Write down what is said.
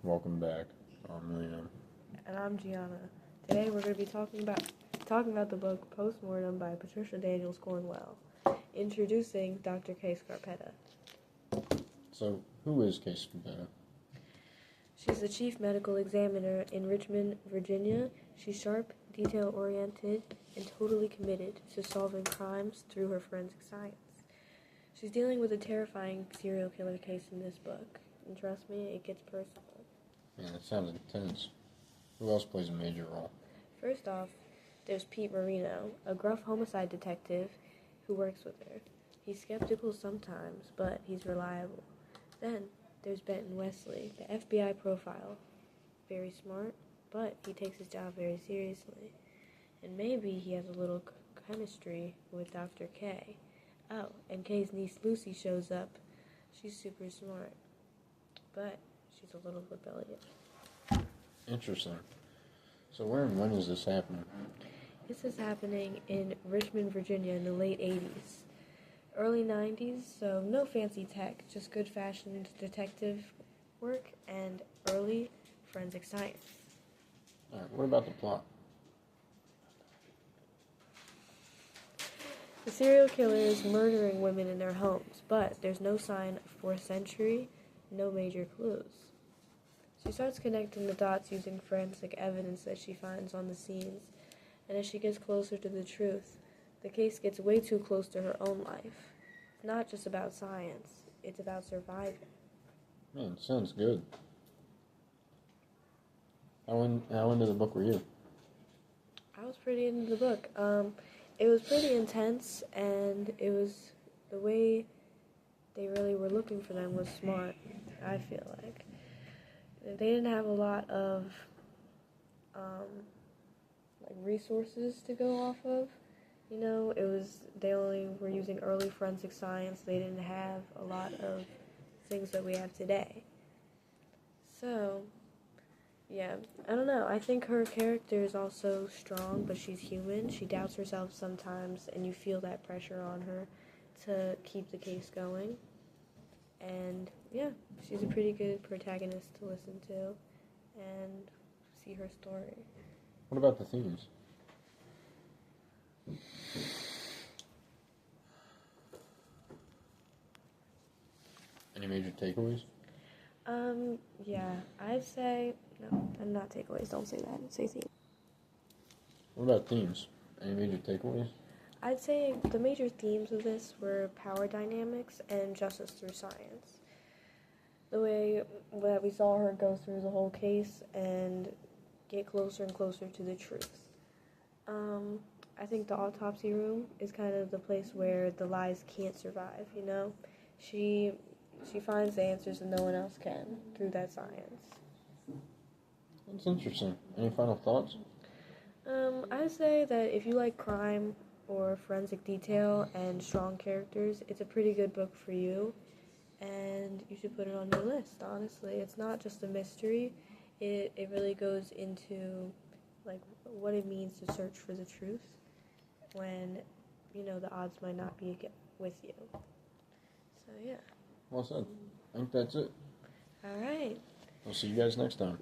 Welcome back. I'm Liam. And I'm Gianna. Today we're going to be talking about the book Postmortem by Patricia Daniels Cornwell, introducing Dr. Kay Scarpetta. So, who is Kay Scarpetta? She's the chief medical examiner in Richmond, Virginia. She's sharp, detail-oriented, and totally committed to solving crimes through her forensic science. She's dealing with a terrifying serial killer case in this book, and trust me, it gets personal. Man, it sounds intense. Who else plays a major role? First off, there's Pete Marino, a gruff homicide detective who works with her. He's skeptical sometimes, but he's reliable. Then there's Benton Wesley, the FBI profile. Very smart, but he takes his job very seriously. And maybe he has a little chemistry with Dr. Kay. Oh, and Kay's niece Lucy shows up. She's super smart, but she's a little rebellious. Interesting. So where and when is this happening? This is happening in Richmond, Virginia in the late 80s. Early 90s, so no fancy tech, just good-fashioned detective work and early forensic science. Alright, what about the plot? The serial killer is murdering women in their homes, but there's no sign of 4th century, no major clues. She starts connecting the dots using forensic evidence that she finds on the scenes, and as she gets closer to the truth, the case gets way too close to her own life. It's not just about science, it's about surviving. Man, sounds good. How into the book were you? I was pretty into the book. It was pretty intense, and it was the way they really were looking for them was smart, I feel like. They didn't have a lot of resources to go off of. You know, they only were using early forensic science. They didn't have a lot of things that we have today. So, yeah, I don't know. I think her character is also strong, but she's human. She doubts herself sometimes, and you feel that pressure on her to keep the case going. And, yeah, she's a pretty good protagonist to listen to and see her story. What about the themes? Any major takeaways? Yeah, I'd say, no, not takeaways, don't say that, say themes. What about themes? Any major takeaways? I'd say the major themes of this were power dynamics and justice through science. The way that we saw her go through the whole case and get closer and closer to the truth. I think the autopsy room is kind of the place where the lies can't survive, you know? She finds the answers that no one else can through that science. That's interesting. Any final thoughts? I'd say that if you like crime or forensic detail and strong characters, it's a pretty good book for you, and you should put it on your list, honestly. It's not just a mystery. It really goes into, like, what it means to search for the truth when, you know, the odds might not be with you. So, yeah. Well said. I think that's it. All right. I'll see you guys next time.